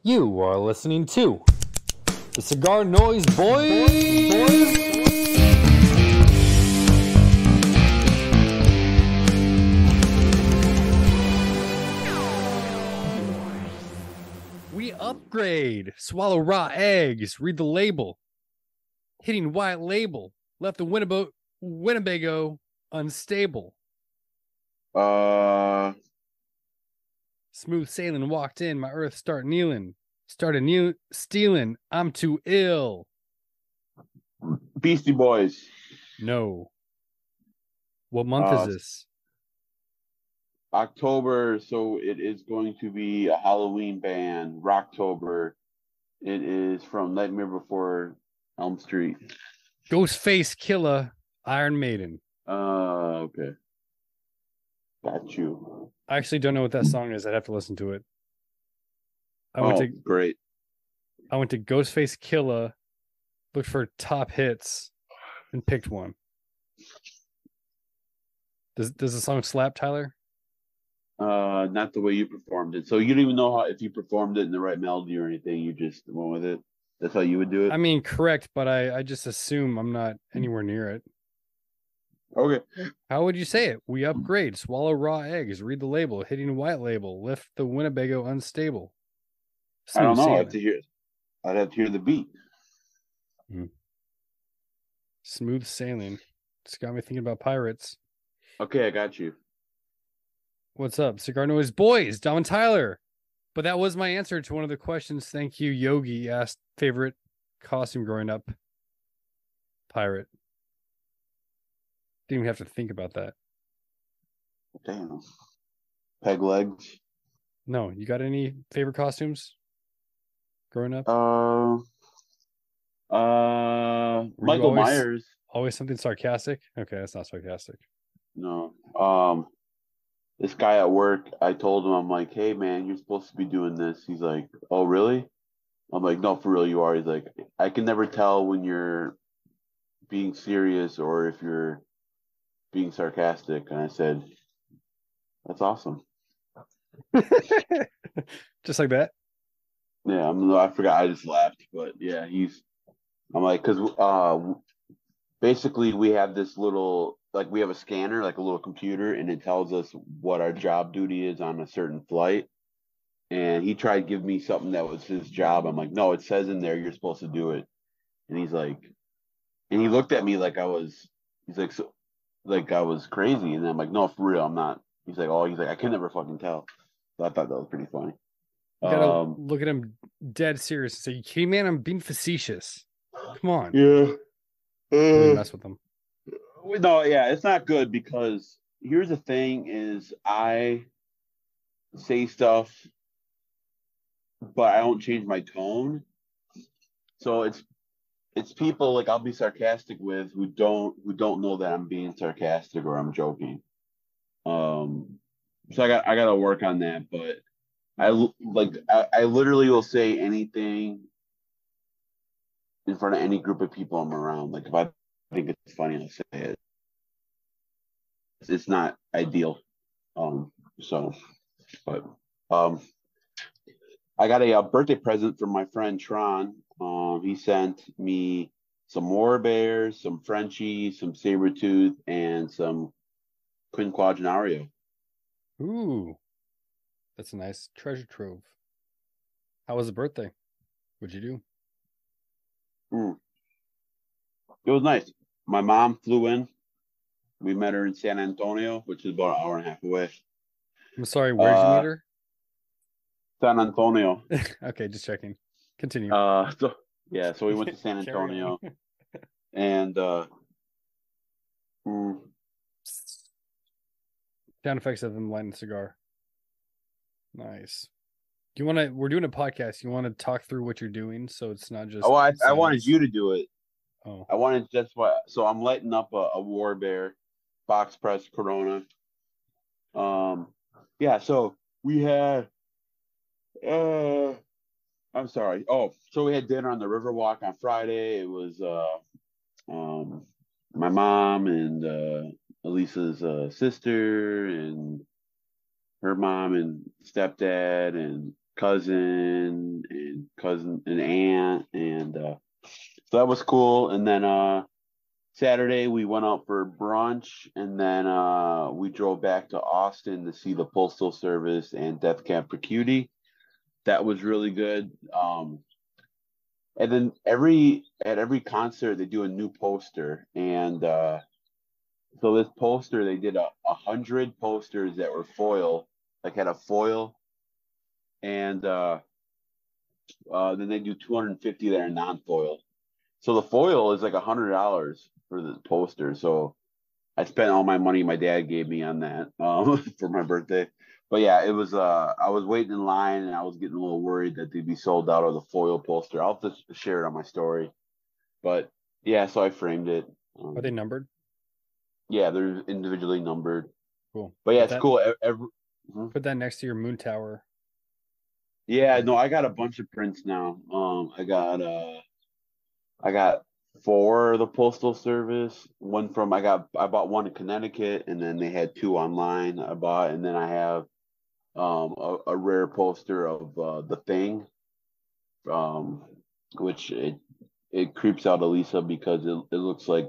You are listening to the Cigar Noise Boys. We upgrade. Swallow raw eggs. Read the label. Hitting white label. Left the Winnebago unstable. Smooth sailing, walked in, my earth start kneeling. Started stealing, I'm too ill. Beastie Boys. No. What month is this? October, so it is going to be a Halloween band. Rocktober. It is from Nightmare Before Elm Street. Ghostface Killer, Iron Maiden. Okay. Got you. I actually don't know what that song is. I'd have to listen to it. Great. I went to Ghostface Killer, looked for top hits, and picked one. Does the song slap, Tyler? Not the way you performed it. So you don't even know if you performed it in the right melody or anything. You just went with it. That's how you would do it. I mean, correct, but I just assume I'm not anywhere near it. Okay. How would you say it? We upgrade. Swallow raw eggs. Read the label. Hitting white label. Lift the Winnebago unstable. I don't know. I'd have to hear the beat. Smooth sailing. It's got me thinking about pirates. Okay, I got you. What's up? Cigar Noise Boys, Dom and Tyler. But that was my answer to one of the questions. Thank you, Yogi asked favorite costume growing up. Pirate. Didn't even have to think about that. Damn. Peg legs. No, you got any favorite costumes growing up? Michael Myers. Always something sarcastic? Okay, that's not sarcastic. No. This guy at work, I told him, I'm like, hey man, you're supposed to be doing this. He's like, oh really? I'm like, no, for real you are. He's like, I can never tell when you're being serious or if you're being sarcastic. And I said, that's awesome. Just like that? Yeah, I forgot. I just laughed, but yeah, I'm like, because basically we have this little, like we have a scanner, like a little computer, and it tells us what our job duty is on a certain flight. And he tried to give me something that was his job. I'm like, no, it says in there you're supposed to do it. And he's like, and he looked at me like he's like, so, like I was crazy. And I'm like, no, for real, I'm not. He's like, I can never fucking tell. So I thought that was pretty funny. You gotta look at him dead serious and say, you kidding, man? I'm being facetious. Come on. Yeah. Really mess with them. No, yeah, it's not good because here's the thing is I say stuff, but I don't change my tone. So it's people like I'll be sarcastic with who don't know that I'm being sarcastic or I'm joking. So I gotta work on that, but I literally will say anything in front of any group of people I'm around. Like if I think it's funny, I'll say it. It's not ideal. But I got a birthday present from my friend Tron. He sent me some Bears, some Frenchies, some Sabertooth, and some Quinquagenario. Ooh, that's a nice treasure trove. How was the birthday? What'd you do? It was nice. My mom flew in. We met her in San Antonio, which is about an hour and a half away. I'm sorry, where did you meet her? San Antonio. Okay, just checking. Continue. So we went to San Antonio. And sound effects of them lighting a cigar. Nice. We're doing a podcast. You want to talk through what you're doing so it's not just I wanted you to do it. Oh. I wanted so I'm lighting up a War Bear box press Corona. So we had I'm sorry. Oh, so we had dinner on the Riverwalk on Friday. It was my mom and Elisa's sister and her mom and stepdad and cousin and cousin and aunt, and so that was cool. And then Saturday we went out for brunch, and then we drove back to Austin to see the Postal Service and Death Camp for Cutie. That was really good. And then at every concert they do a new poster, and so this poster they did 100 posters that were foil, like had a foil, and then they do 250 that are non-foil. So the foil is like $100 for the poster. So I spent all my money my dad gave me on that for my birthday. But yeah, it was. I was waiting in line, and I was getting a little worried that they'd be sold out of the foil poster. I'll have to share it on my story. But yeah, so I framed it. Are they numbered? Yeah, they're individually numbered. Cool. But yeah, Put it's that, cool. put that next to your moon tower. Yeah, no, I got a bunch of prints now. I got four of the Postal Service. One from I bought one in Connecticut, and then they had two online I bought, and then I have a rare poster of the Thing, um, which it creeps out Elisa because it looks like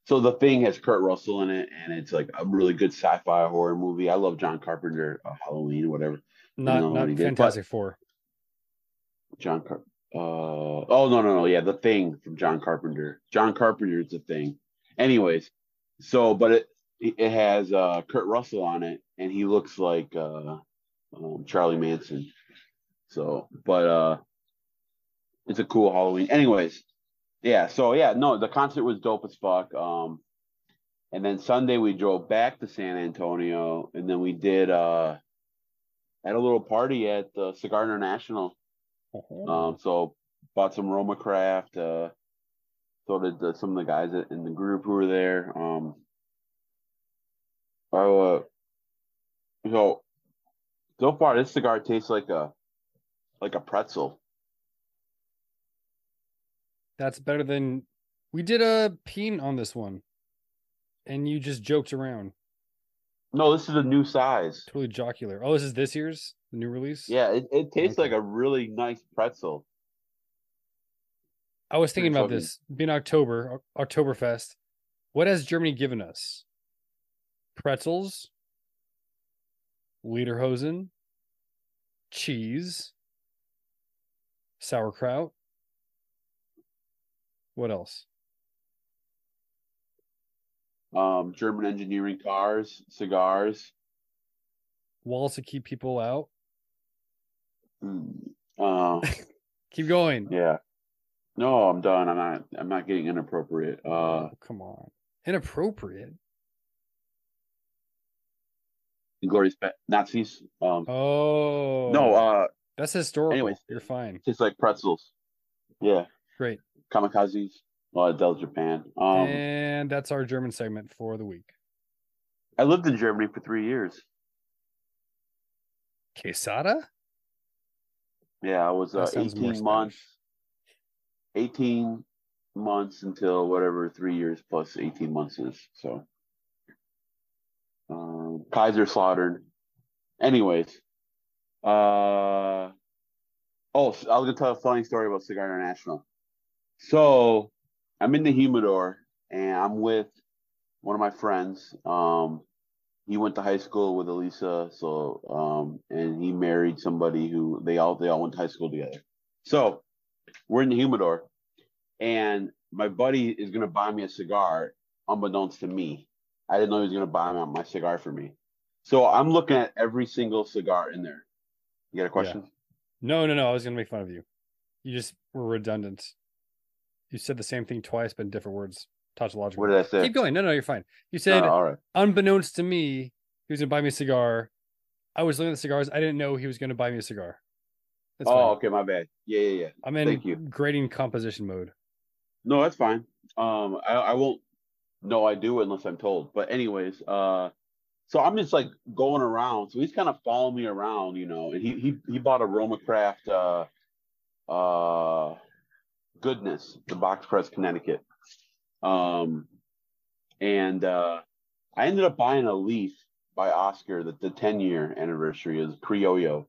so the Thing has Kurt Russell in it, and it's like a really good sci-fi horror movie. I love John Carpenter, Halloween, whatever. Not He did, Fantastic Four. John Car. Oh no, yeah, The Thing from John Carpenter. John Carpenter is The Thing. Anyways, so but it has Kurt Russell on it, and he looks like Charlie Manson. So, but it's a cool Halloween. Anyways, yeah. So yeah, no, the concert was dope as fuck. And then Sunday we drove back to San Antonio, and then we did had a little party at the Cigar International. So bought some Roma Craft. So did some of the guys in the group who were there. So far this cigar tastes like a pretzel. That's better than we did a peen on this one, and you just joked around. No, this is a new size. Totally jocular. Oh, this is this year's the new release. Yeah, it tastes like a really nice pretzel. I was thinking about this being Oktoberfest. What has Germany given us? Pretzels, Lederhosen, cheese, sauerkraut. What else? German engineering cars, cigars, Walls to keep people out. Uh, Keep going. yeah. No, I'm done. I'm not getting inappropriate. Oh, come on. Inappropriate. Glorious Nazis. Oh. No, that's historical. anyways, You're fine. tastes like pretzels. Yeah. Great. Kamikazes. Well, that was Japan. And that's our German segment for the week. I lived in Germany for 3 years. Quesada? Yeah, I was 18 months. 18 months until whatever 3 years plus 18 months is. So, Kaiserslautern. Anyways, oh, I was gonna tell a funny story about Cigar International. So, I'm in the humidor, and I'm with one of my friends. He went to high school with Elisa, so and he married somebody who they all went to high school together. So we're in the humidor, and my buddy is gonna buy me a cigar, unbeknownst to me. I didn't know he was gonna buy my cigar for me. So I'm looking at every single cigar in there. You got a question? Yeah. No. I was gonna make fun of you. You just were redundant. You said the same thing twice, but in different words. Tautological. What did I say? Keep going. No, you're fine. You said, all right. Unbeknownst to me, he was gonna buy me a cigar. I was looking at the cigars. I didn't know he was gonna buy me a cigar. That's fine. Okay, my bad. Yeah. I'm in grading composition mode. No, that's fine. I won't know I do unless I'm told. But anyways, so I'm just like going around. So he's kind of following me around, and he bought a Roma Craft Goodness, the Box Press Connecticut. And I ended up buying a Leaf by Oscar, the 10-year anniversary is Criollo.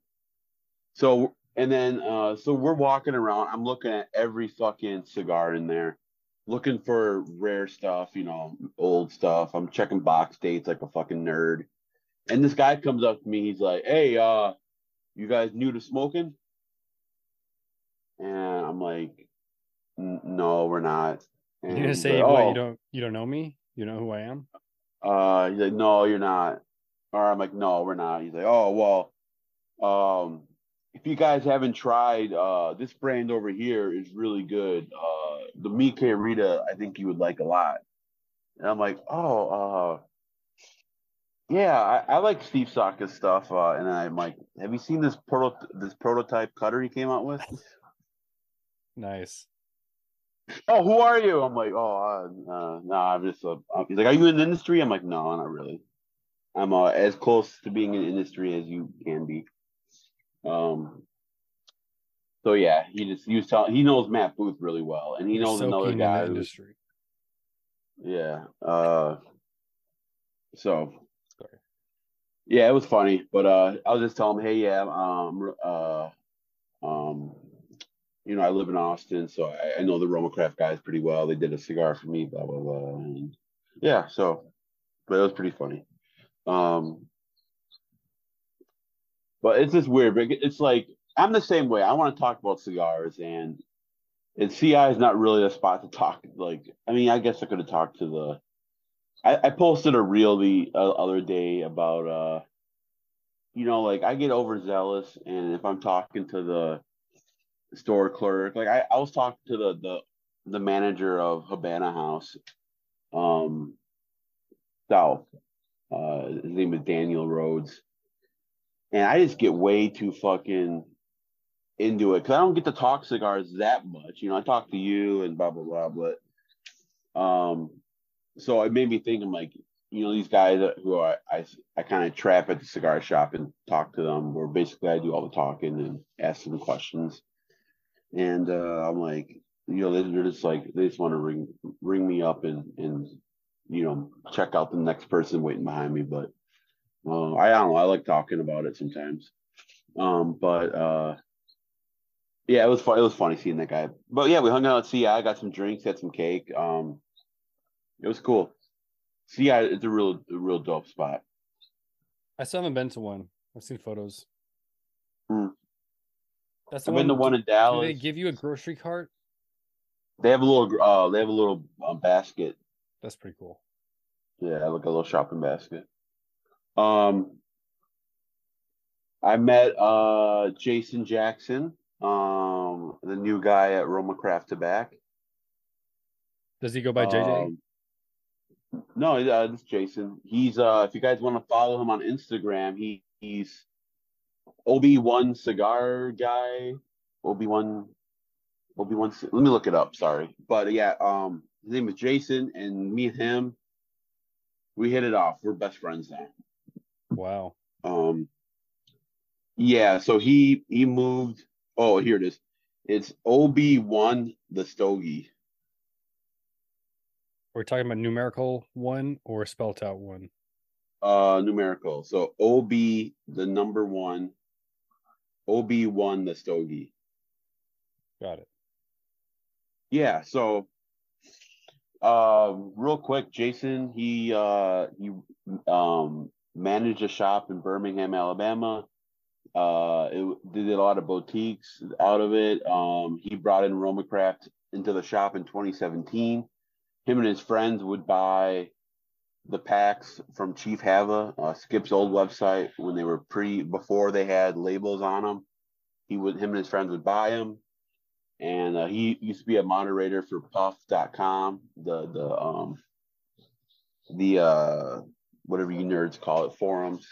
So And then, so we're walking around. I'm looking at every fucking cigar in there, looking for rare stuff, old stuff. I'm checking box dates like a fucking nerd. And this guy comes up to me. He's like, "Hey, you guys new to smoking?" And I'm like, "No, we're not." You're gonna And he's like, say what? "Oh, You don't know me? You know who I am? he's like, "No, you're not." Or I'm like, "No, we're not." He's like, "Oh, well, if you guys haven't tried, this brand over here is really good. The Mike Rita, I think you would like a lot." And I'm like, "Oh, yeah, I like Steve Saka's stuff." And then I'm like, "Have you seen this prototype cutter he came out with?" Nice. "Oh, who are you?" I'm like, "Oh, no, I'm just." He's like, "Are you in the industry?" I'm like, "No, not really. I'm as close to being in the industry as you can be." Um, so yeah, he was telling he knows Matt Booth really well, and he You're knows another soaking in the guy who's industry. yeah. So Sorry. yeah, it was funny, but I was just telling him, hey, yeah, um, I live in Austin, so I know the Romacraft guys pretty well. They did a cigar for me, blah blah blah. And yeah, but it was pretty funny. Um, but it's just weird. But it's like I'm the same way. I want to talk about cigars, and CI is not really a spot to talk. Like, I mean, I guess I could have talked to the. I posted a reel the other day about like I get overzealous, and if I'm talking to the store clerk, like I was talking to the manager of Habana House, um, South. His name is Daniel Rhodes, and I just get way too fucking into it because I don't get to talk cigars that much. I talk to you and blah blah blah, but so it made me think. I'm like, these guys who I kind of trap at the cigar shop and talk to them, where basically I do all the talking and ask them questions. And I'm like, they're just like they just want to ring me up and check out the next person waiting behind me. But I don't know. I like talking about it sometimes. But yeah, it was fun. It was funny seeing that guy. But yeah, we hung out at CI, got some drinks, had some cake. It was cool. CI is a real dope spot. I still haven't been to one. I've seen photos. Mm. That's the I've been to one. one in Do they Dallas. give you a grocery cart? They have a little basket. That's pretty cool. Yeah, like a little shopping basket. Um, I met Jason Jackson, the new guy at Roma Craft Tobacco. Does he go by JJ? Um, no, this is Jason. He's if you guys want to follow him on Instagram, he's Obi-Wan Cigar Guy. Obi-Wan Obi-Wan. Let me look it up. Sorry, but yeah, his name is Jason, and me and him, we hit it off. We're best friends now. Wow. Um, yeah, so he moved. Oh, here it is. It's Obi-Wan the Stogie. We're talking about numerical one or spelt out one. Numerical. So OB the number one, Obi-Wan the Stogie. Got it. Yeah, so real quick, Jason, he managed a shop in Birmingham, Alabama. It did a lot of boutiques out of it. He brought in Roma Craft into the shop in 2017. Him and his friends would buy the packs from Chief Hava, Skip's old website, when they were before they had labels on them. Him and his friends would buy them, and he used to be a moderator for Puff.com, the whatever you nerds call it, forums.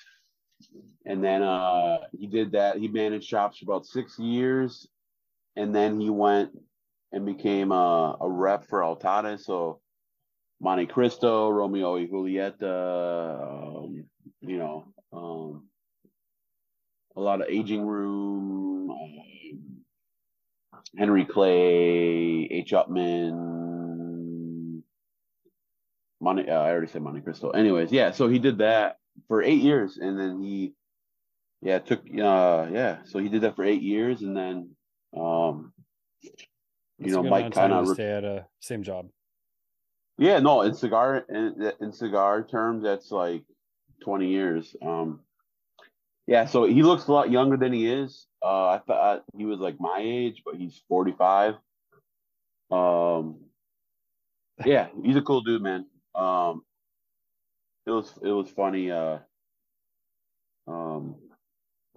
And then he did that. He managed shops for about 6 years, and then he went and became a rep for Altada. So Monte Cristo, Romeo y Julieta, a lot of Aging Room, Henry Clay, H. Upman, I already said Monte Cristo. Anyways, yeah, so he did that for 8 years, and then he Yeah, it took yeah. So he did that for 8 years, and then um, That's a good amount Mike of time kind to of stay at a same job. yeah, no, in cigar terms, that's like 20 years. Yeah, so he looks a lot younger than he is. I thought he was like my age, but he's 45. Um, yeah, he's a cool dude, man. It was funny. Um,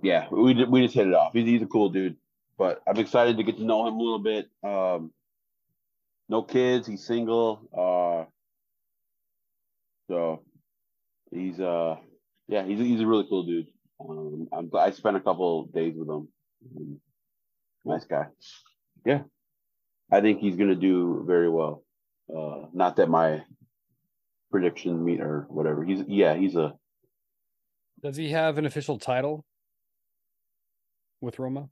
yeah, we just hit it off. He's a cool dude, but I'm excited to get to know him a little bit. No kids, he's single. So he's yeah, he's a really cool dude. I spent a couple days with him. Nice Cool. guy. Yeah, I think he's gonna do very well. Not that my prediction meet or whatever. He's a Does he have an official title with Roma?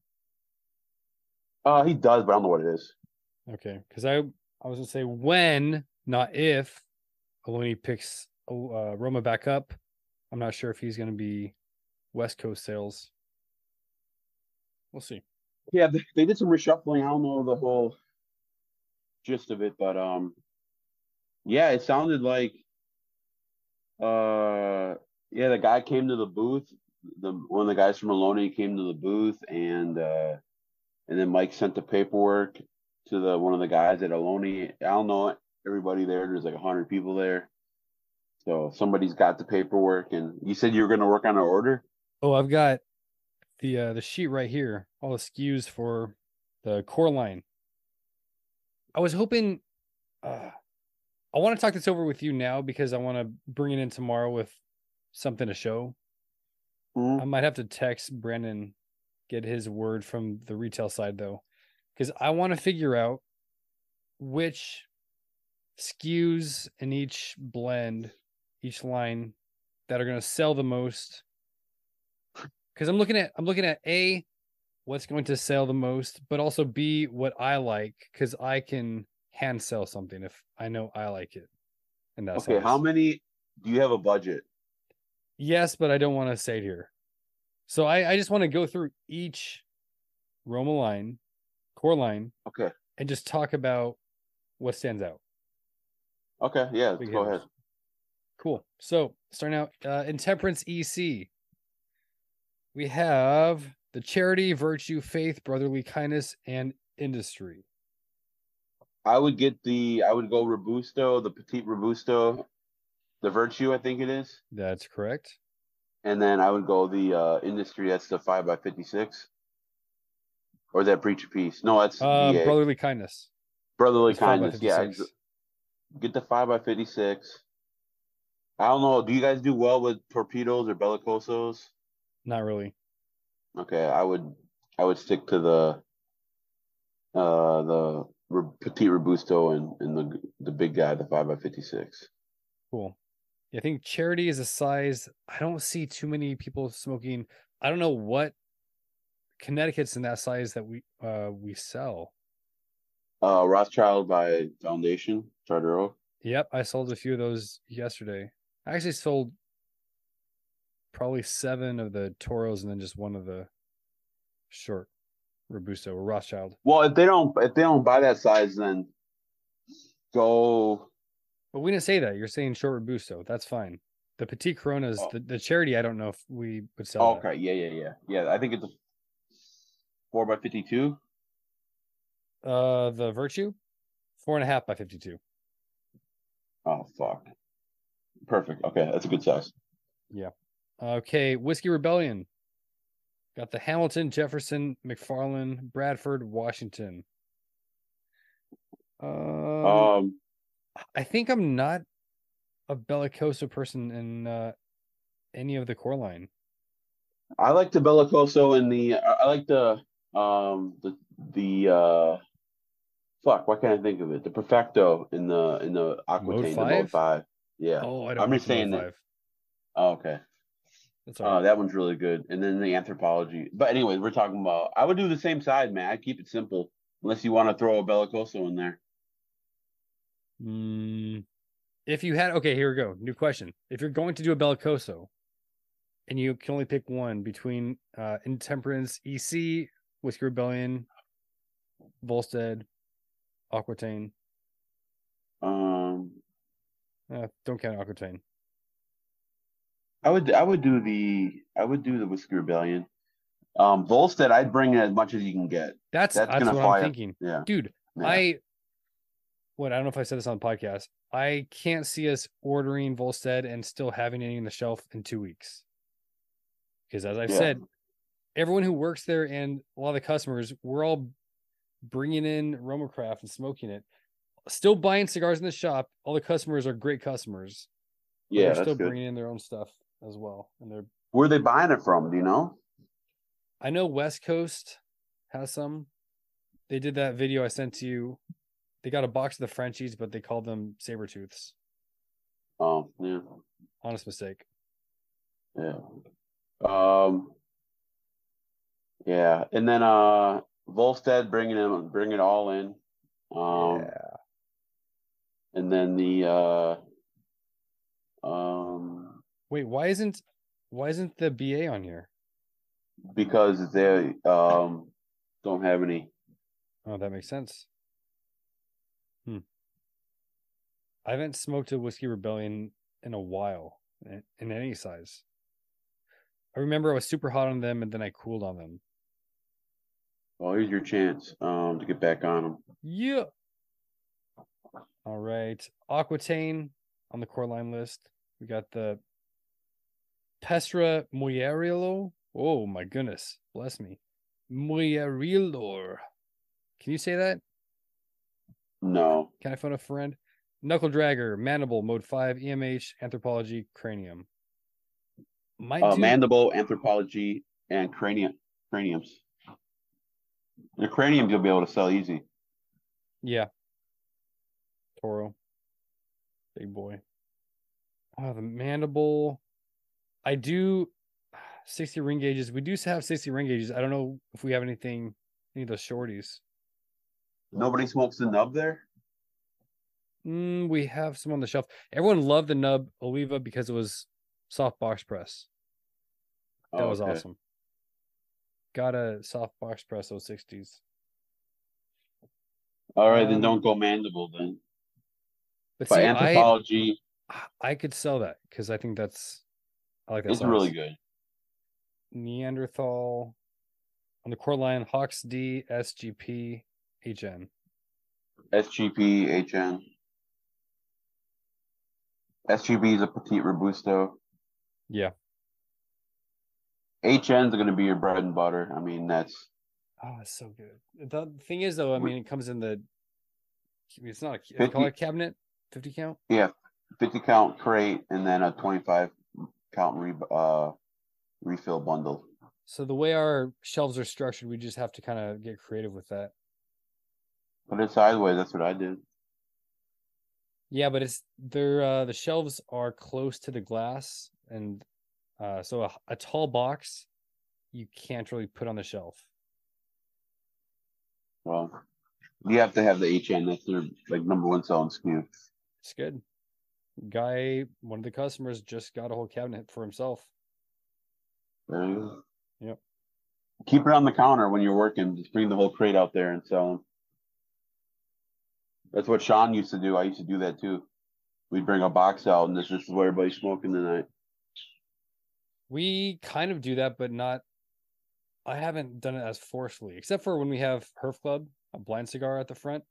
he does, but I don't know what it is. Okay, because I was gonna say when, not if, Aloni picks Roma back up. I'm not sure if he's gonna be West Coast sales. We'll see. Yeah, they did some reshuffling. I don't know the whole gist of it, but yeah, it sounded like uh, yeah, the guy came to the booth. The one of the guys from Maloney came to the booth, and then Mike sent the paperwork to the one of the guys at Aloni. I don't know everybody there. There's like 100 people there, so somebody's got the paperwork. And you said you were going to work on an order. Oh, I've got the sheet right here, all the SKUs for the core line. I was hoping I want to talk this over with you now because I want to bring it in tomorrow with something to show. I Mm-hmm. might have to text Brandon, get his word from the retail side though, because I want to figure out which SKUs in each blend, each line that are going to sell the most. Because I'm looking at A, what's going to sell the most, but also B, what I like, because I can hand sell something if I know I like it in that Okay, how size. many do you have a budget? Yes, but I don't want to say it here. So I just want to go through each Roma line, core line, Okay, and just talk about what stands out. okay, yeah, let's Big go ahead. hitters. Cool. So starting out, Intemperance EC, we have the charity, virtue, faith, brotherly kindness, and industry. I would go Robusto, the Petite Robusto, the Virtue, I think it is. That's correct. And then I would go the industry. That's the 5x56, or is that Preacher Piece? No, that's VA. Brotherly kindness Brotherly is five by Kindness. Yeah, 56. get the 5x56. I don't know. Do you guys do well with torpedoes or bellicosos? Not really. Okay, I would stick to the Petite Robusto and the big guy, the 5x56. Cool. Yeah, I think charity is a size. I don't see too many people smoking. I don't know what Connecticut's in that size that we sell. Rothschild by Foundation, Charter Oak. Yep, I sold a few of those yesterday. I actually sold probably 7 of the Toros and then just one of the short Robusto or Rothschild. Well, if they don't buy that size, then go. But we didn't say that. You're saying short Robusto. That's fine. The Petit Coronas, Oh, the charity, I don't know if we would sell that. okay, yeah. I think it's a 4x52. The Virtue, 4.5 by 52. Oh fuck, perfect. Okay, that's a good size. Yeah. Okay, Whiskey Rebellion. Got the Hamilton, Jefferson, McFarland, Bradford, Washington. Um, Um, I think I'm not a Bellicoso person in any of the core line. I like the Bellicoso and I like the fuck. What can I think of it? The Perfecto in the Mode Aquitaine, the Mode 5? 5. Yeah, Oh, I don't I'm like just the Mode saying that. 5. Oh, okay. That's all right. That one's really good. And then the Anthropology. But anyways, we're talking about. I would do the same size, man. I keep it simple, unless you want to throw a Bellicoso in there. Mm, if you had, okay, here we go. New question. If you're going to do a Bellicoso, and you can only pick one between Intemperance, EC, Whiskey Rebellion, Volstead, Aquitaine. Um, Don't count Aquitaine. I would do the Whiskey Rebellion. Volstead, I'd bring in as much as you can get. That's That's gonna what I'm fly up. thinking, Yeah, dude. yeah. I don't know if I said this on the podcast. I can't see us ordering Volstead and still having it in the shelf in 2 weeks. Because as I've Yeah. said, everyone who works there and a lot of the customers, we're all bringing in Romacraft and smoking it. Still buying cigars in the shop. All the customers are great customers, but they're Yeah, that's still good. bringing in their own stuff as well. And they're, Where are they buying it from? Do you know? I know West Coast has some. They did that video I sent to you. They got a box of the Frenchies, but they called them saber tooths. Oh, yeah, Honest mistake. yeah. Um, yeah, and then Volstead bring it all in. Um, Yeah. and then um Wait, why isn't the BA on here? because they don't have any. Oh, that makes sense. Hmm. I haven't smoked a Whiskey Rebellion in a while in any size. I remember I was super hot on them and then I cooled on them. Well, here's your chance to get back on them. Yeah. All right. Aquitaine on the core line list. We got the Pestra Muyerillo. Oh my goodness. Bless me. Muyerilor. Can you say that? No. Can I phone a friend? Knuckle Dragger, Mandible, Mode 5, EMH, Anthropology, Cranium. Might do. Mandible, anthropology, and craniums. The craniums you'll be able to sell easy. Yeah. Toro. Big boy. Oh, the Mandible. I do 60 ring gauges. We do have 60 ring gauges. I don't know if we have any of those shorties. Nobody smokes the nub there. We have some on the shelf. Everyone loved the nub Oliva because it was soft box press. That Oh, was okay. awesome. Got a soft box press those 60s. All right, then don't go mandible then. But But see, anthropology I could sell that because I think I like that is size. really good. Neanderthal on the core line, Hawks D, SGP, HN. SGP, HN. SGP is a petite robusto. Yeah. HN's going to be your bread and butter. I mean, that's. Oh, it's so good. The thing is, though, I mean, it comes in it's not a, 50, call it cabinet, 50 count. yeah, 50 count crate and then a 25 count refill bundle. So the way our shelves are structured, we just have to kind of get creative with that. Put it sideways. That's what I did. Yeah, but the shelves are close to the glass, and so a tall box you can't really put on the shelf. Well, you have to have the HN. That's their number one selling SKU. It's good. One of the customers just got a whole cabinet for himself. There you go. Yep. Keep it on the counter when you're working. Just bring the whole crate out there and sell them. That's what Sean used to do. I used to do that too. We'd bring a box out, and this is where everybody's smoking tonight. We kind of do that, but not. I haven't done it as forcefully, except for when we have Herf Club, a blind cigar at the front.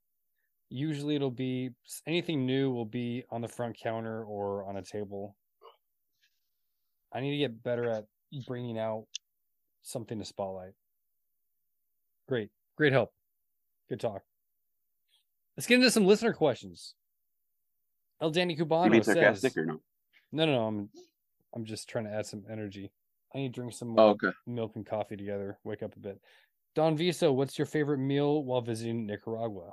Usually it'll be anything new will be on the front counter or on a table. I need to get better at bringing out something to spotlight. Great help. Good talk. Let's get into some listener questions. El Danny You Cubano being says, sarcastic or no? No. I'm just trying to add some energy. I need to drink some more milk and coffee together. Wake up a bit. Don Viso, what's your favorite meal while visiting Nicaragua?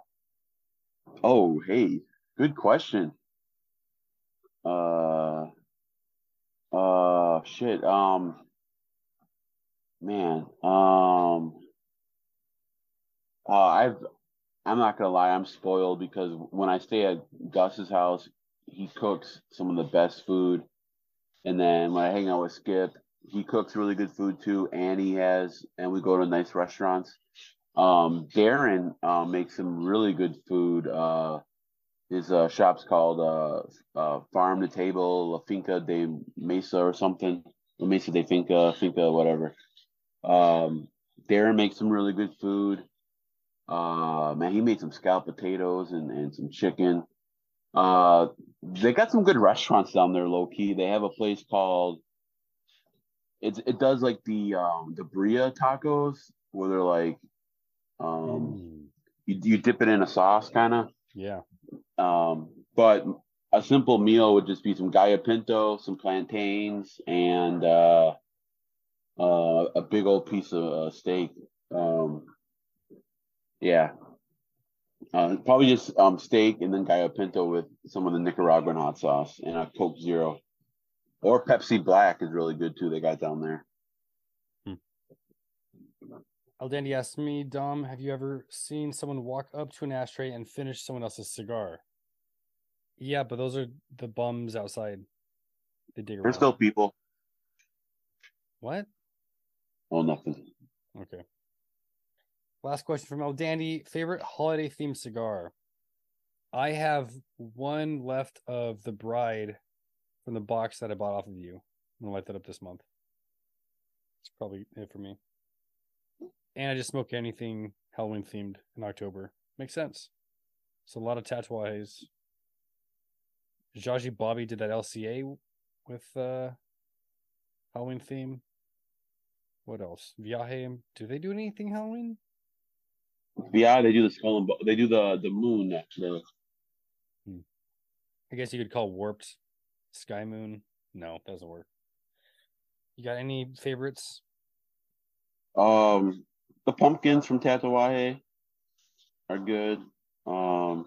Oh, hey, good question. Shit. Man. I'm not gonna lie. I'm spoiled because when I stay at Gus's house, he cooks some of the best food. And then when I hang out with Skip, he cooks really good food too, and we go to nice restaurants. Darren makes some really good food. His shop's called Farm to Table La Finca de Mesa or something. La Mesa de Finca, whatever. Darren makes some really good food. Man, he made some scalloped potatoes and some chicken. They got some good restaurants down there, low key. They have a place called it does like the Bria tacos where they're like Mm, you dip it in a sauce kind of. yeah. But a simple meal would just be some gallo pinto, some plantains, and a big old piece of steak. Um, yeah, probably just steak and then gallo pinto with some of the Nicaraguan hot sauce and a Coke Zero or Pepsi Black is really good too. They got down there. Hmm. Dandy asked me, Dom, have you ever seen someone walk up to an ashtray and finish someone else's cigar? Yeah, but those are the bums outside. They dig There's around. still people. What? Oh, nothing. Okay. Last question from El Dandy. Favorite holiday themed cigar? I have one left of the Bride from the box that I bought off of you. I'm gonna light that up this month. It's probably it for me. And I just smoke anything Halloween themed in October. Makes sense. So a lot of tatouages. Jaji Bobby did that LCA with Halloween theme. What else? Viaje. Do they do anything Halloween? Yeah, they do the skull and they do the moon. I guess you could call Warped Sky Moon. No, doesn't work. You got any favorites? Um, the pumpkins from Tatawahe are good. Um,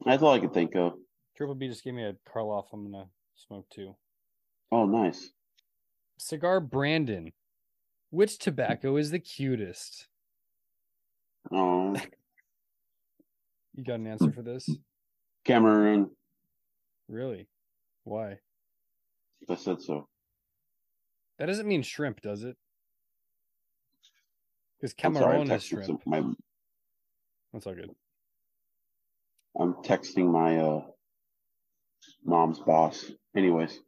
that's all I can think of. Triple B just gave me a Karloff I'm gonna smoke too. Oh, nice. Cigar Brandon. Which tobacco is the cutest? Um, You got an answer for this? Cameroon. Really? Why? I said so. That doesn't mean shrimp, does it? Because I'm sorry. Cameron is shrimp. That's all good. I'm texting my mom's boss. Anyways,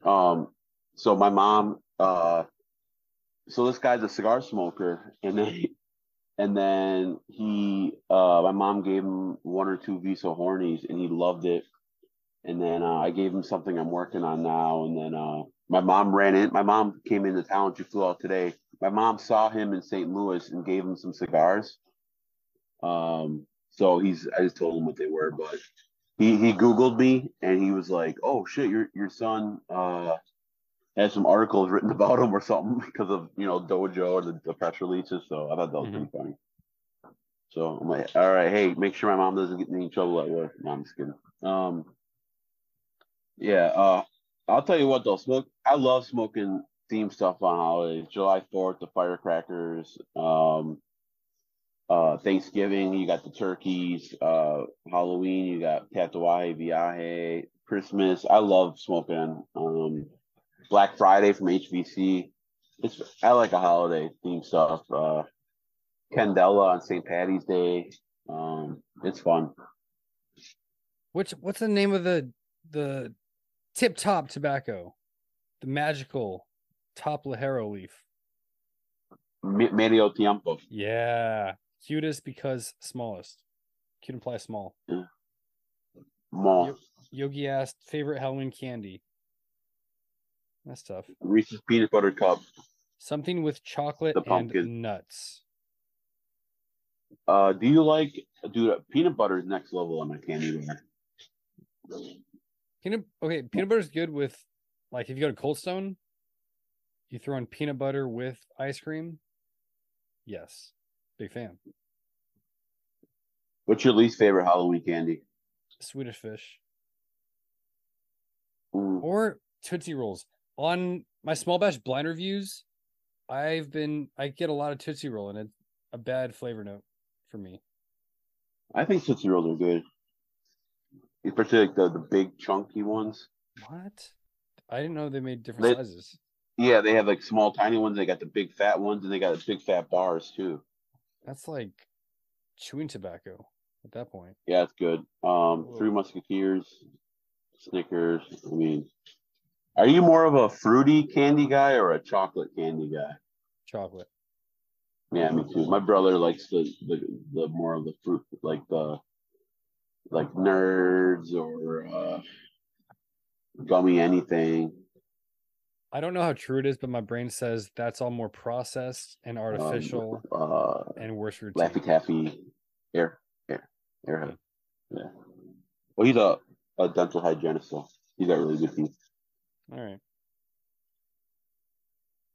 so my mom, so this guy's a cigar smoker, and then my mom gave him one or two Visa Hornies, and he loved it. And then I gave him something I'm working on now. And then my mom came into town. She flew out today. My mom saw him in St. Louis and gave him some cigars. So I just told him what they were, but he Googled me and he was like, "Oh shit, your son has some articles written about him or something because of Dojo or the press releases." So I thought that was pretty funny. So I'm like, "All right, hey, make sure my mom doesn't get in any trouble at work." No, I'm just kidding. Yeah, I'll tell you what though, I love smoking theme stuff on holidays. July 4th, the firecrackers. Thanksgiving, you got the turkeys. Halloween, you got Tatuaje, Viaje. Christmas, I love smoking. Black Friday from HVC. I like a holiday theme stuff. Candela on St. Patty's Day. It's fun. What's the name of the tip top tobacco? The magical top Ligero leaf. Medio Tiempo. Yeah. Cutest because smallest. Cute implies small. Yeah. More. Yogi asked favorite Halloween candy. That's tough. Reese's peanut butter cup. Something with chocolate The and pumpkin. nuts. Do you like peanut butter is next level on my candy bar. Peanut butter is good with, like, if you go to Cold Stone, you throw in peanut butter with ice cream. Yes, big fan. What's your least favorite Halloween candy? Swedish Fish. Mm. Or Tootsie Rolls. On my small batch blind reviews, I get a lot of Tootsie Roll, and it's a bad flavor note for me. I think Tootsie Rolls are good, especially like the big chunky ones. What? I didn't know they made different They sizes. Yeah, they have like small, tiny ones. They got the big fat ones, and they got the big fat bars too. That's like chewing tobacco at that point. Yeah, it's good. Three Whoa. Musketeers, Snickers. I mean, are you more of a fruity candy guy or a chocolate candy guy? Chocolate. Yeah, me too. My brother likes the more of the fruit, like the like Nerds or gummy anything. I don't know how true it is, but my brain says that's all more processed and Um, artificial uh, and worse for your Laffy teeth. Taffy, air, air, airhead. Yeah. Well, he's a dental hygienist, so he's got really good teeth. All right.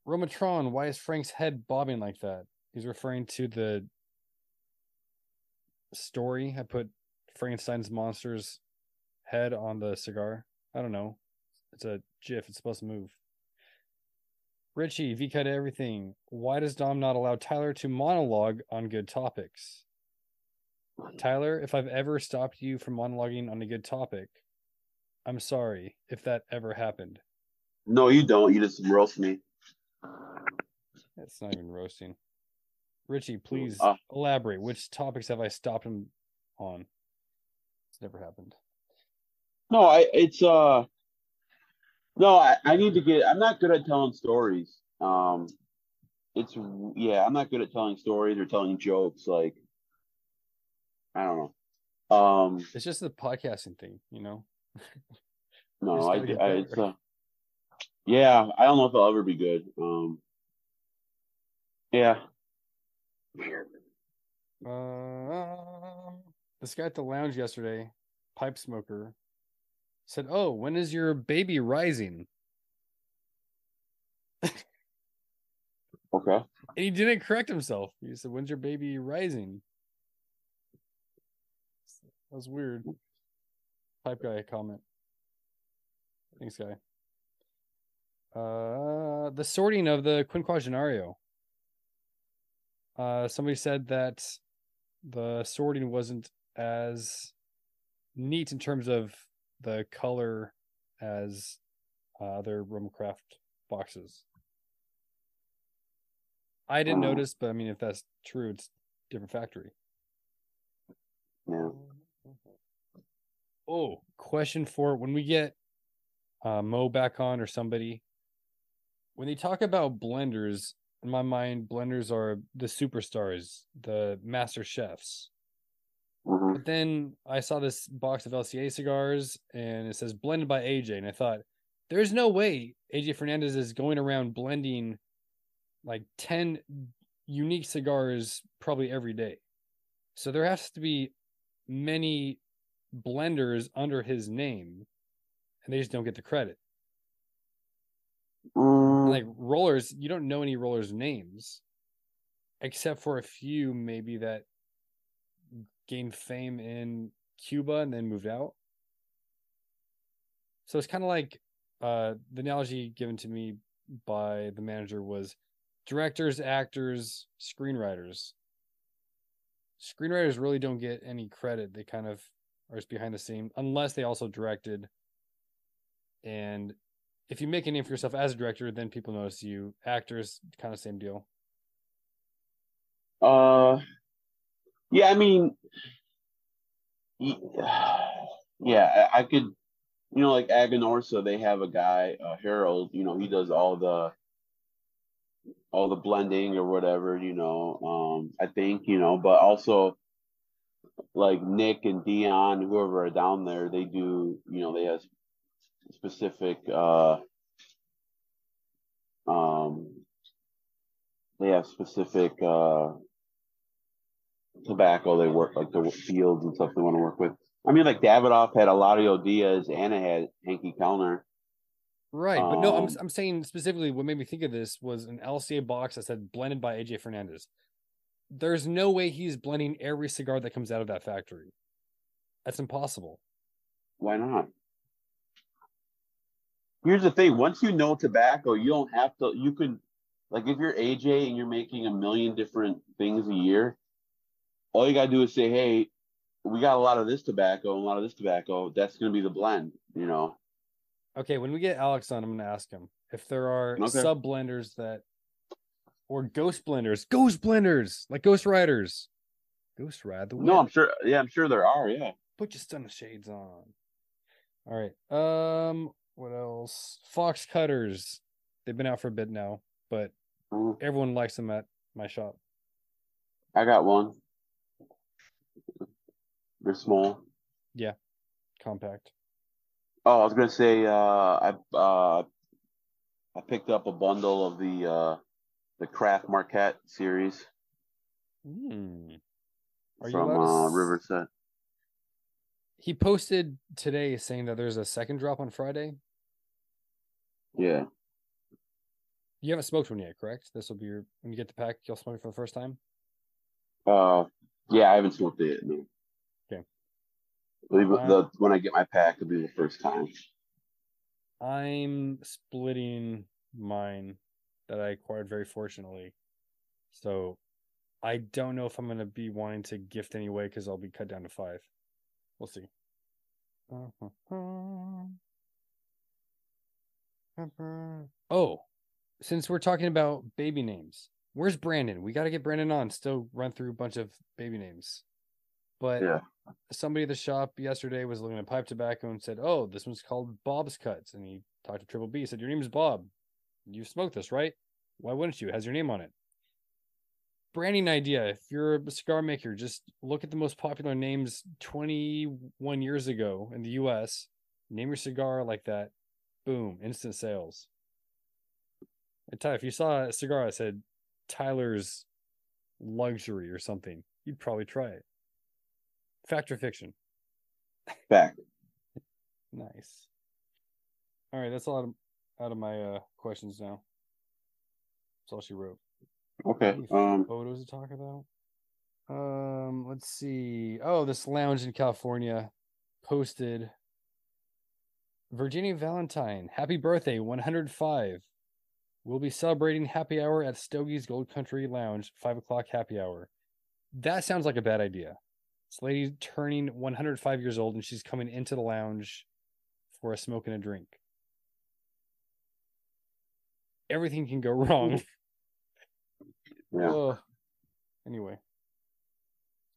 Romatron, why is Frank's head bobbing like that? He's referring to the story. I put Frankenstein's monster's head on the cigar. I don't know. It's a GIF. It's supposed to move. Richie, V cut everything. Why does Dom not allow Tyler to monologue on good topics? Tyler, if I've ever stopped you from monologuing on a good topic, I'm sorry if that ever happened. No, you don't. You just roast me. It's not even roasting. Richie, please Uh, elaborate. Which topics have I stopped him on? It's never happened. no, no, I need to get. I'm not good at telling stories. It's Yeah, I'm not good at telling stories or telling jokes. Like I don't know. It's just the podcasting thing, you know? You No, just gotta get it's better. yeah. I don't know if I'll ever be good. Yeah. This guy at the lounge yesterday, pipe smoker, said, "Oh, when is your baby rising?" Okay. And he didn't correct himself. He said, "When's your baby rising?" That was weird. Pipe guy comment. Thanks, guy. The sorting of the quinquagenario. Somebody said that the sorting wasn't as neat in terms of the color as other Romacraft boxes. I didn't Uh, notice, but I mean, if that's true, it's different factory. yeah. Oh, question for when we get Mo back on or somebody. When they talk about blenders, in my mind, blenders are the superstars, the master chefs. Hmm. But then I saw this box of LCA cigars and it says blended by AJ. And I thought, there's no way AJ Fernandez is going around blending like 10 unique cigars probably every day. So there has to be many blenders under his name and they just don't get the credit. And Mm, like rollers, you don't know any rollers' names except for a few maybe that gained fame in Cuba and then moved out. So it's kind of like the analogy given to me by the manager was directors, actors, screenwriters. Screenwriters really don't get any credit. They kind of are just behind the scene unless they also directed. And if you make a name for yourself as a director, then people notice you. Actors, kind of same deal. uh, yeah, I mean, yeah, I could, like Aganorsa, they have a guy, Harold, he does all the blending or whatever, I think, but also like Nick and Dion, whoever are down there, they do, they have specific, um, they have specific, tobacco they work, like the fields and stuff they want to work with. I mean, like Davidoff had Eladio Diaz and it had Hanky Kellner. Right, but no, Um, I'm saying specifically what made me think of this was an LCA box that said blended by AJ Fernandez. There's no way he's blending every cigar that comes out of that factory. That's impossible. why not? Here's the thing: once you know tobacco, you don't have to. You can, like, if you're AJ and you're making a million different things a year, all you gotta do is say, "Hey, we got a lot of this tobacco and a lot of this tobacco. That's gonna be the blend," Okay, when we get Alex on, I'm gonna ask him if there are Okay. sub blenders that or ghost blenders like Ghost Riders. Ghost Ride the No, Whip. I'm sure. Yeah, I'm sure there are. Yeah. Put your stunner shades on. All right. What else? Fox cutters. They've been out for a bit now, but Mm, everyone likes them at my shop. I got one. They're small. Yeah, compact. Oh, I was gonna say, I picked up a bundle of the Craft Marquette series Hmm. Are you from allowed to? Riverside. He posted today saying that there's a second drop on Friday. Yeah. You haven't smoked one yet, correct? This will be your when you get the pack. You'll smoke it for the first time. Uh, yeah, I haven't smoked it yet. No. Okay. Believe it, Uh, the when I get my pack, it'll be the first time. I'm splitting mine that I acquired very fortunately. So I don't know if I'm gonna be wanting to gift anyway because I'll be cut down to 5. We'll see. Oh, since we're talking about baby names, where's Brandon? We got to get Brandon on. Still run through a bunch of baby names. But Yeah. somebody at the shop yesterday was looking at pipe tobacco and said, "Oh, this one's called Bob's Cuts." And he talked to Triple B. He said, "Your name is Bob. You smoked this, right? Why wouldn't you? It has your name on it." Branding idea. If you're a cigar maker, just look at the most popular names 21 years ago in the US. Name your cigar like that. Boom, instant sales. And Ty, if you saw a cigar that said Tyler's Luxury or something, you'd probably try it. Fact or fiction? Back. Nice. All right, that's all out of my questions now. That's all she wrote. Okay. Any photos to talk about? Let's see. Oh, this lounge in California posted Virginia Valentine. Happy birthday, 105. We'll be celebrating happy hour at Stogie's Gold Country Lounge, 5 o'clock happy hour. That sounds like a bad idea. This lady turning 105 years old and she's coming into the lounge for a smoke and a drink. Everything can go wrong. Yeah. Oh, anyway,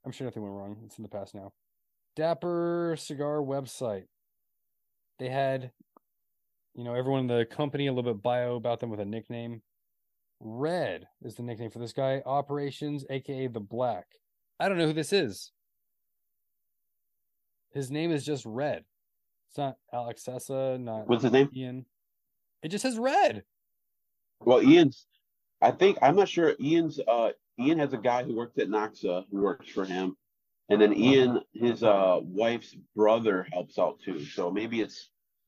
I'm sure nothing went wrong. It's in the past now. Dapper Cigar website. They had, everyone in the company, a little bit bio about them with a nickname. Red is the nickname for this guy. Operations, aka the Black. I don't know who this is. His name is just Red. It's not Alex Sessa, not What's his name? Ian. It just says Red. Well, I'm not sure. Ian has a guy who works at Noxa who works for him. And then Ian, his wife's brother helps out too. So maybe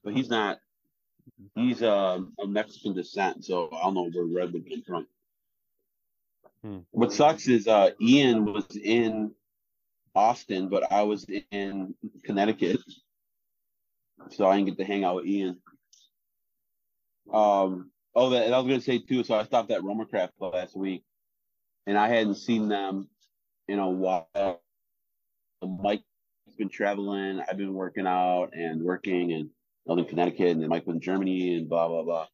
but he's not, he's of Mexican descent. So I don't know where Red would come from. What sucks is Ian was in Austin, but I was in Connecticut. So I didn't get to hang out with Ian. And I was going to say too, so I stopped at Romacraft last week and I hadn't seen them in a while. Mike's been traveling. I've been working out and working and I was in Connecticut and then Mike was in Germany and blah, blah, blah.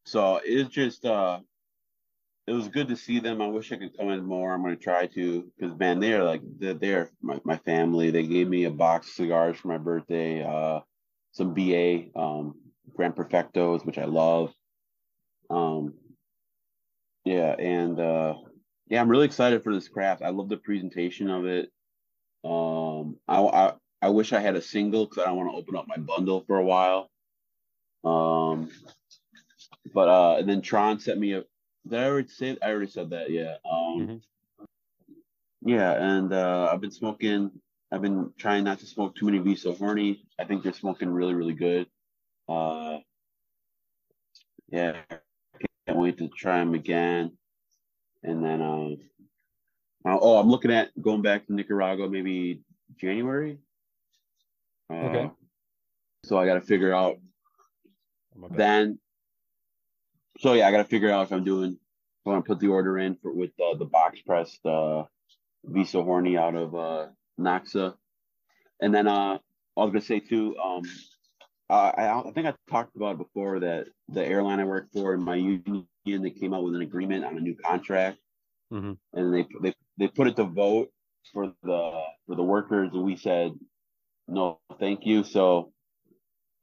So it's just, it was good to see them. I wish I could come in more. I'm going to try to because, man, they're my family. They gave me a box of cigars for my birthday, some BA, Grand Perfectos, which I love. Um, yeah, and yeah, I'm really excited for this craft. I love the presentation of it. I wish I had a single because I don't want to open up my bundle for a while. But and then Tron sent me a. Did I already say? I already said that. Yeah. Yeah, and I've been smoking. I've been trying not to smoke too many Visa Horny. I think they're smoking really, really good. Uh, yeah, can't wait to try them again. And then, I'm looking at going back to Nicaragua maybe January. Okay. So I got to figure out Oh, then. So yeah, I got to figure out if I'm going to put the order in with the box pressed Visa Horny out of Naxa. And then I was gonna say too, I think I talked about it before that the airline I work for and my union, they came out with an agreement on a new contract, Mm-hmm. and they put it to vote for the workers, and we said no, thank you. So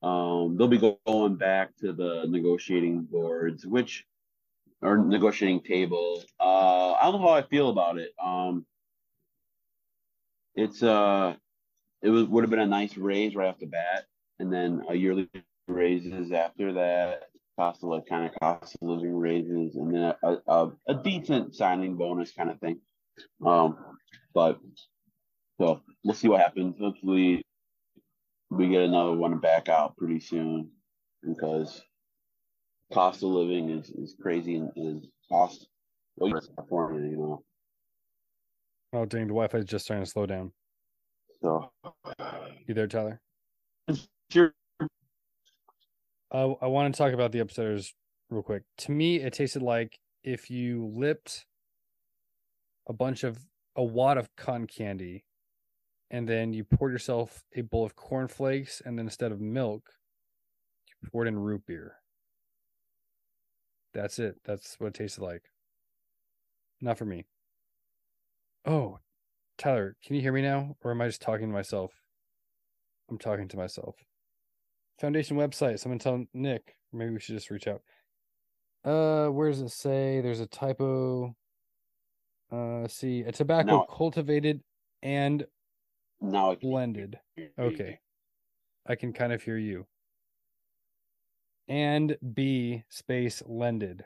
they'll be going back to the negotiating boards, which or negotiating table. I don't know how I feel about it. It's it would have been a nice raise right off the bat, and then a yearly raises after that, cost of living raises, and then a decent signing bonus kind of thing. Um, but so we'll see what happens. Hopefully, we get another one back out pretty soon because cost of living is crazy and cost. Well, California, Oh, dang, the Wi-Fi is just starting to slow down. So, You there, Tyler? sure. I want to talk about the upstairs real quick. To me, it tasted like if you lipped a wad of cotton candy, and then you poured yourself a bowl of cornflakes, and then instead of milk, you poured in root beer. That's it. That's what it tasted like. Not for me. Oh, Tyler, can you hear me now? Or am I just talking to myself? I'm talking to myself. Foundation website. Someone tell Nick. Maybe we should just reach out. Where does it say? There's a typo. See, a tobacco Now, cultivated and now I can blended. hear you. Okay. I can kind of hear you. And B space lended.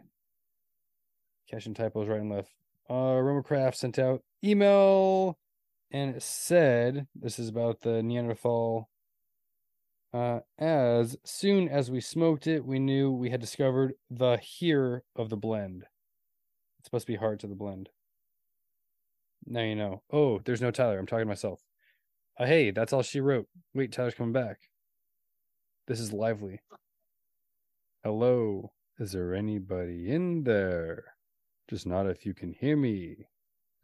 Catching typos right and left. Romacraft sent out email and it said this is about the Neanderthal. As soon as we smoked it, we knew we had discovered the here of the blend. It's supposed to be hard to the blend. Now you know. Oh, there's no Tyler. I'm talking to myself. Hey, that's all she wrote. Wait, Tyler's coming back. This is lively. Hello. Is there anybody in there? Just not if you can hear me.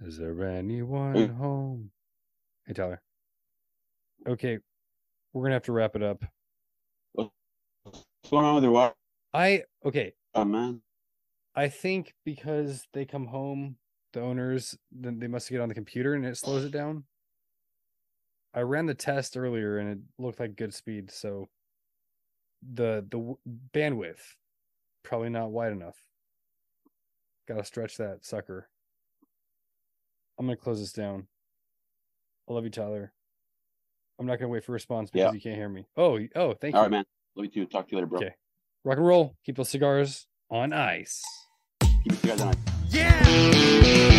Is there anyone home? Hey, Tyler. Okay, we're gonna have to wrap it up. What's going on with your water? Okay. Oh, man. I think because they come home, the owners, then they must get on the computer and it slows it down. I ran the test earlier and it looked like good speed, so the bandwidth probably not wide enough. Gotta stretch that sucker. I'm gonna close this down. I love you, Tyler. I'm not gonna wait for a response because you can't hear me. Oh, thank you. All right, man. Love you too. Talk to you later, bro. Okay. Rock and roll. Keep those cigars on ice. Keep the cigars on ice. Yeah.